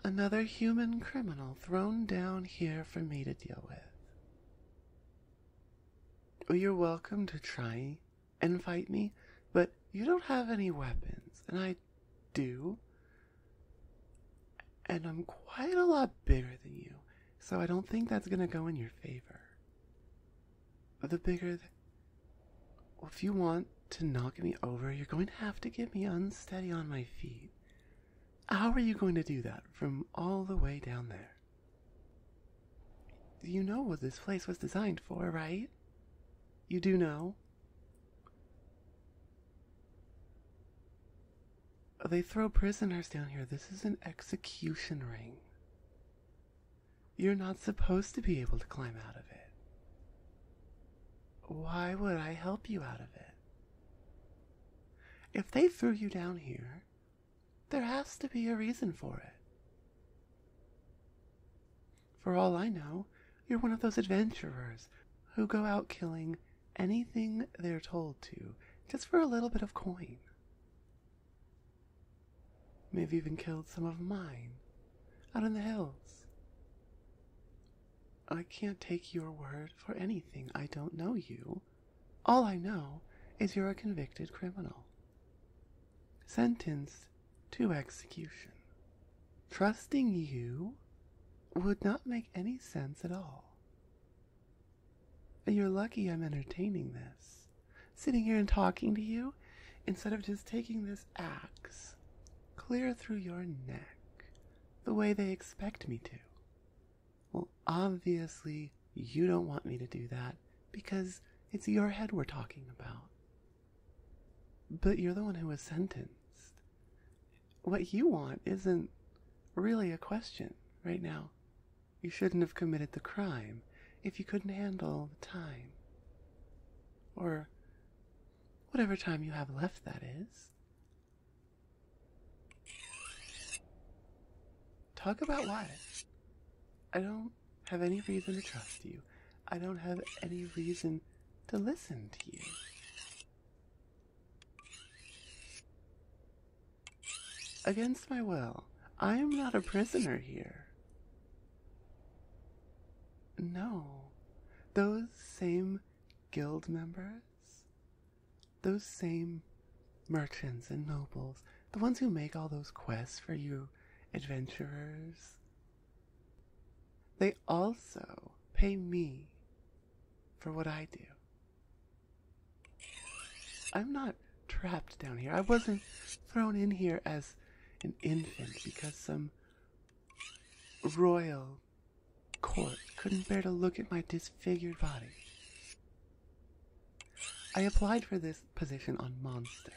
Another human criminal thrown down here for me to deal with. Well, you're welcome to try and fight me, but you don't have any weapons, and I do. And I'm quite a lot bigger than you, so I don't think that's gonna go in your favor. Well, if you want to knock me over, you're going to have to get me unsteady on my feet. How are you going to do that from all the way down there? You know what this place was designed for, right? You do know? They throw prisoners down here. This is an execution ring. You're not supposed to be able to climb out of it. Why would I help you out of it? If they threw you down here, there has to be a reason for it. For all I know, you're one of those adventurers who go out killing anything they're told to, just for a little bit of coin. Maybe even killed some of mine, out in the hills. I can't take your word for anything. I don't know you. All I know is you're a convicted criminal, sentenced to execution. Trusting you would not make any sense at all. And you're lucky I'm entertaining this, sitting here and talking to you, instead of just taking this axe clear through your neck, the way they expect me to. Well, obviously, you don't want me to do that, because it's your head we're talking about. But you're the one who was sentenced. What you want isn't really a question right now. You shouldn't have committed the crime if you couldn't handle the time. Or whatever time you have left, that is. Talk about what? I don't have any reason to trust you. I don't have any reason to listen to you. Against my will, I am not a prisoner here. No, those same guild members, those same merchants and nobles, the ones who make all those quests for you adventurers, they also pay me for what I do. I'm not trapped down here. I wasn't thrown in here as an infant because some royal court couldn't bear to look at my disfigured body. I applied for this position on Monster,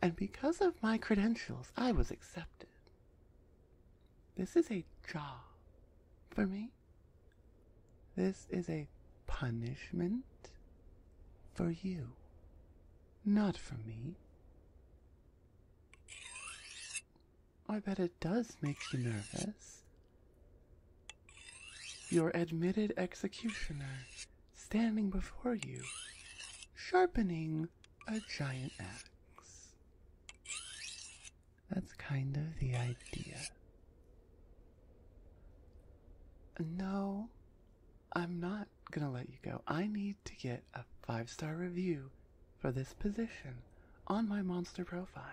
and because of my credentials, I was accepted. This is a job for me. This is a punishment for you, not for me. I bet it does make you nervous. Your admitted executioner standing before you, sharpening a giant axe. That's kind of the idea. No, I'm not gonna let you go. I need to get a 5-star review for this position on my monster profile.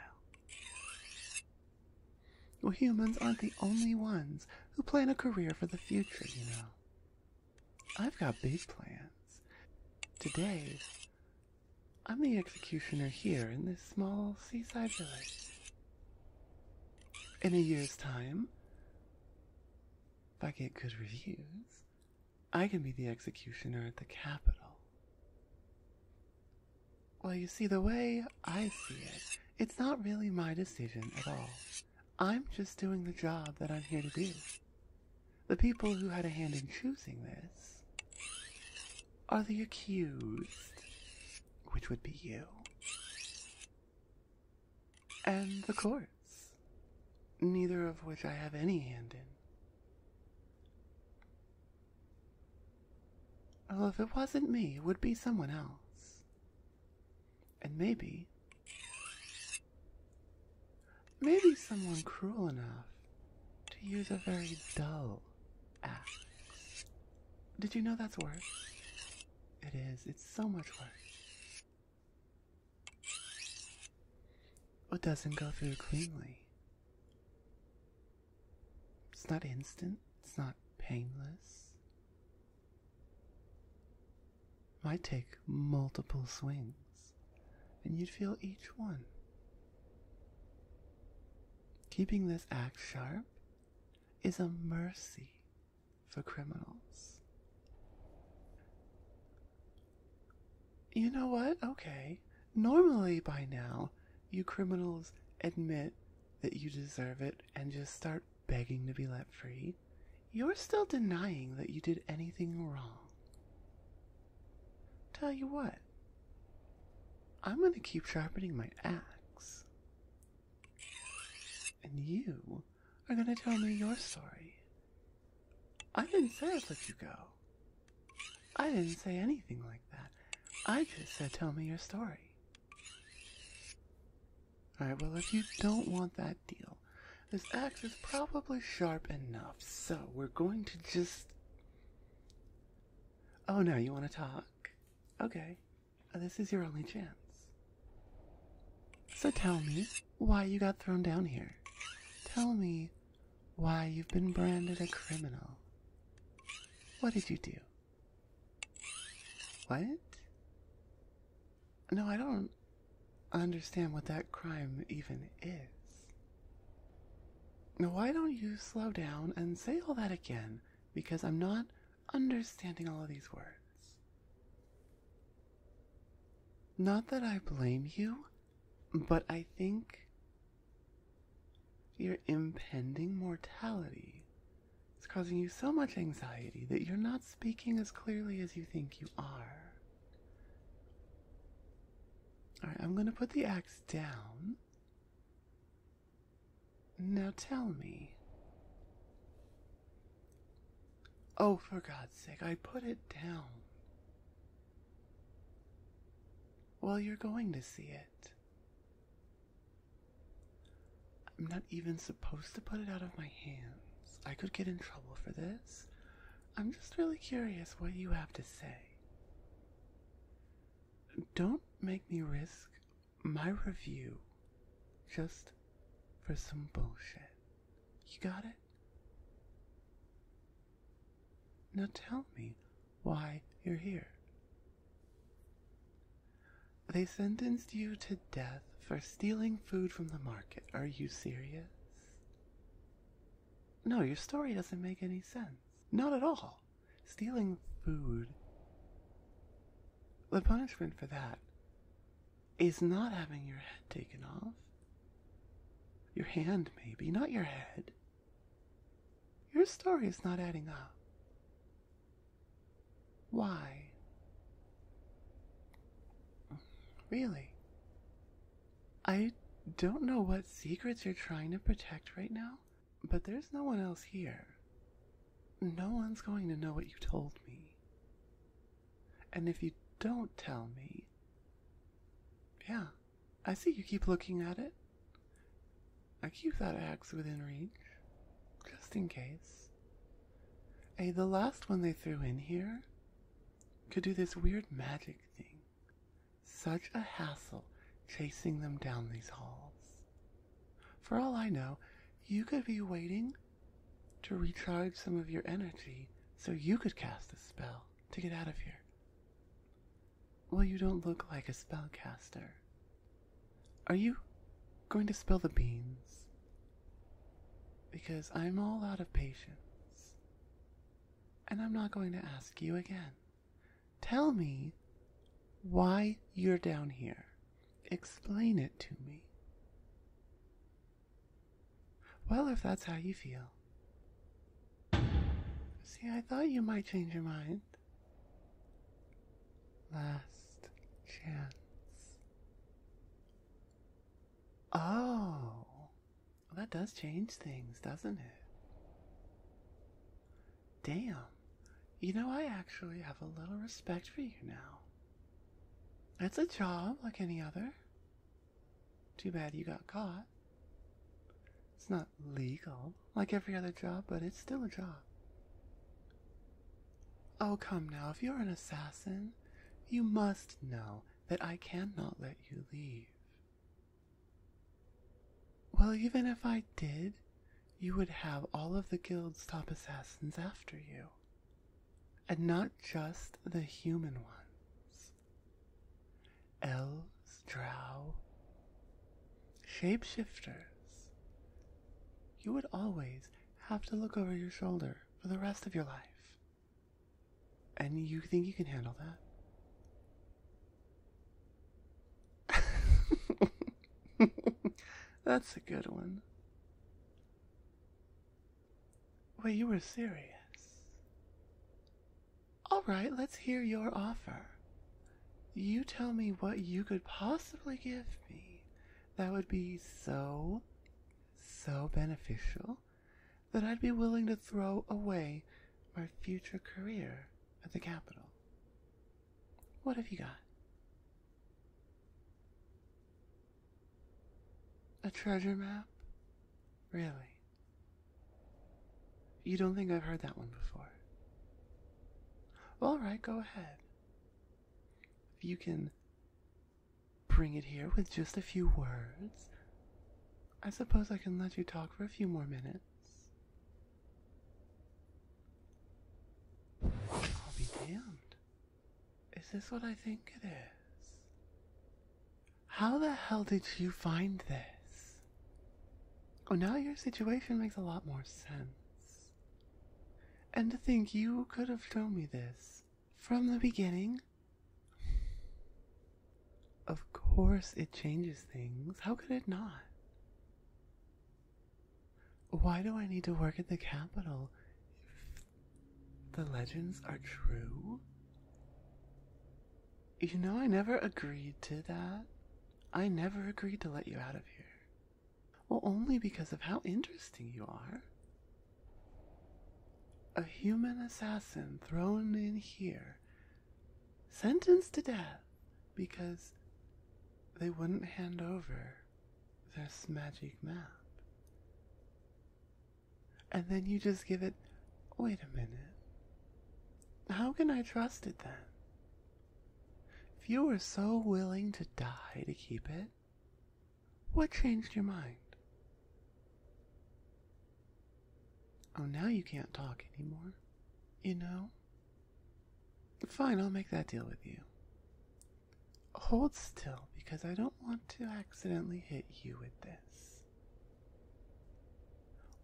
Well, humans aren't the only ones who plan a career for the future, you know. I've got big plans. Today, I'm the executioner here in this small seaside village. In a year's time, if I get good reviews, I can be the executioner at the capital. Well, you see, the way I see it, it's not really my decision at all. I'm just doing the job that I'm here to do. The people who had a hand in choosing this are the accused, which would be you, and the courts, neither of which I have any hand in. Well, if it wasn't me, it would be someone else. And maybe someone cruel enough to use a very dull axe. Did you know that's worse? It is. It's so much worse. It doesn't go through cleanly. It's not instant. It's not painless. Might take multiple swings, and you'd feel each one. Keeping this axe sharp is a mercy for criminals. You know what? Okay. Normally by now, you criminals admit that you deserve it and just start begging to be let free. You're still denying that you did anything wrong. Tell you what, I'm gonna keep sharpening my axe. And you are gonna tell me your story. I didn't say I'd let you go. I didn't say anything like that. I just said tell me your story. Alright, well if you don't want that deal, this axe is probably sharp enough, so we're going to just... Oh no, you want to talk? Okay, this is your only chance. So tell me why you got thrown down here. Tell me why you've been branded a criminal. What did you do? What? No, I don't understand what that crime even is. Now, why don't you slow down and say all that again? Because I'm not understanding all of these words. Not that I blame you, but I think your impending mortality is causing you so much anxiety that you're not speaking as clearly as you think you are. Alright, I'm going to put the axe down. Now tell me. Oh, for God's sake, I put it down. Well, you're going to see it. I'm not even supposed to put it out of my hands. I could get in trouble for this. I'm just really curious what you have to say. Don't make me risk my review just for some bullshit. You got it? Now tell me why you're here. They sentenced you to death for stealing food from the market. Are you serious? No, your story doesn't make any sense. Not at all. Stealing food. The punishment for that is not having your head taken off. Your hand, maybe, not your head. Your story is not adding up. Why? Really? I don't know what secrets you're trying to protect right now, but there's no one else here. No one's going to know what you told me. And if you don't tell me... Yeah, I see you keep looking at it. I keep that axe within reach, just in case. Hey, the last one they threw in here could do this weird magic thing. Such a hassle chasing them down these halls. For all I know, you could be waiting to recharge some of your energy so you could cast a spell to get out of here. Well, you don't look like a spellcaster. Are you going to spill the beans? Because I'm all out of patience. And I'm not going to ask you again. Tell me why you're down here. Explain it to me. Well, if that's how you feel. See, I thought you might change your mind. Last chance. Oh, that does change things, doesn't it? Damn. You know, I actually have a little respect for you now. It's a job like any other. Too bad you got caught. It's not legal, like every other job, but it's still a job. Oh, come now, if you're an assassin, you must know that I cannot let you leave. Well, even if I did, you would have all of the guild's top assassins after you. And not just the human ones. Elves, drow, shapeshifters. You would always have to look over your shoulder for the rest of your life. And you think you can handle that? That's a good one. Wait, you were serious? Alright, let's hear your offer. You tell me what you could possibly give me that would be so beneficial that I'd be willing to throw away my future career at the capital. What have you got? A treasure map? Really? You don't think I've heard that one before? Alright, go ahead. If you can bring it here with just a few words, I suppose I can let you talk for a few more minutes. I'll be damned. Is this what I think it is? How the hell did you find this? Oh, now your situation makes a lot more sense. And to think you could have shown me this from the beginning? Of course it changes things. How could it not? Why do I need to work at the capital if the legends are true? You know, I never agreed to that. I never agreed to let you out of here. Well, only because of how interesting you are. A human assassin thrown in here, sentenced to death because they wouldn't hand over this magic map. And then you just give it, wait a minute. How can I trust it then? If you were so willing to die to keep it, what changed your mind? Oh, now you can't talk anymore. You know? Fine, I'll make that deal with you. Hold still, because I don't want to accidentally hit you with this.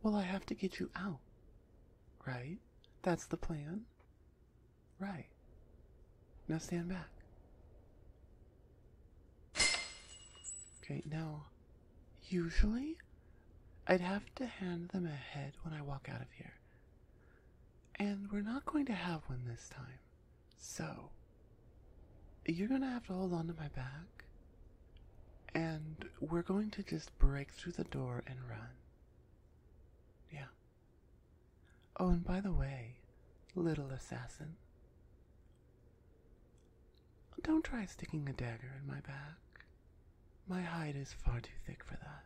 Well, I have to get you out, right? That's the plan? Right. Now stand back. Okay, now, usually, I'd have to hand them a head when I walk out of here. And we're not going to have one this time. So, you're going to have to hold on to my back. And we're going to just break through the door and run. Yeah. Oh, and by the way, little assassin, don't try sticking a dagger in my back. My hide is far too thick for that.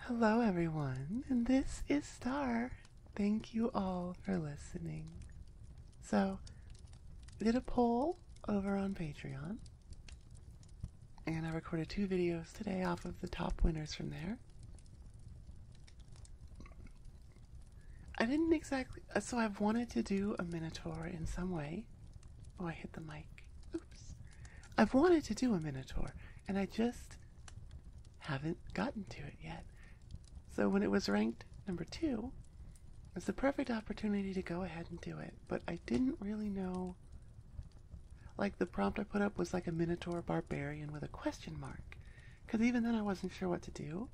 Hello everyone, and this is Star. Thank you all for listening. So, I did a poll over on Patreon, and I recorded 2 videos today off of the top winners from there. I didn't exactly, so I've wanted to do a Minotaur in some way. Oh, I hit the mic. Oops. I've wanted to do a Minotaur, and I just haven't gotten to it yet. So when it was ranked number 2, it was the perfect opportunity to go ahead and do it. But I didn't really know, like the prompt I put up was like a Minotaur barbarian with a question mark. Because even then I wasn't sure what to do.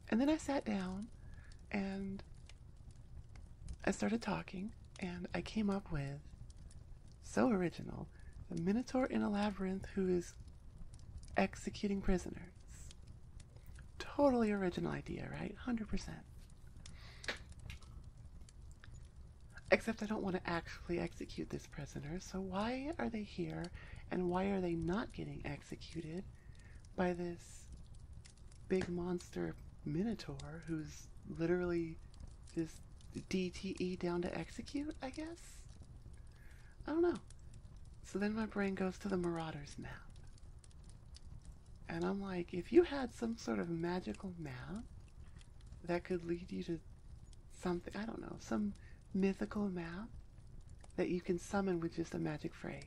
And then I sat down and I started talking and I came up with, so original, a Minotaur in a labyrinth who is executing prisoners. Totally original idea, right? 100%. Except I don't want to actually execute this prisoner, so why are they here, and why are they not getting executed by this big monster Minotaur who's literally just DTE down to execute, I guess? I don't know. So then my brain goes to the Marauders map. And I'm like, if you had some sort of magical map that could lead you to something, I don't know, some mythical map that you can summon with just a magic phrase,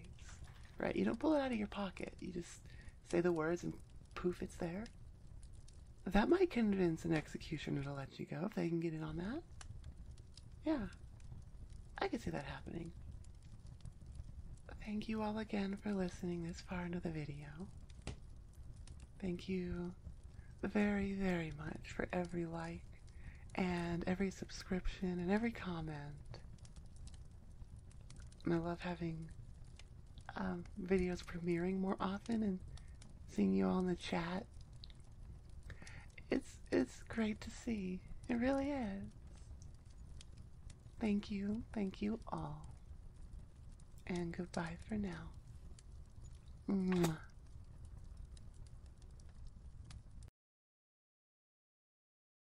right? You don't pull it out of your pocket. You just say the words and poof, it's there. That might convince an executioner to let you go if they can get in on that. Yeah, I could see that happening. Thank you all again for listening this far into the video. Thank you very, very much for every like and every subscription and every comment. And I love having videos premiering more often and seeing you all in the chat. It's great to see. It really is. Thank you all. And goodbye for now. Mwah.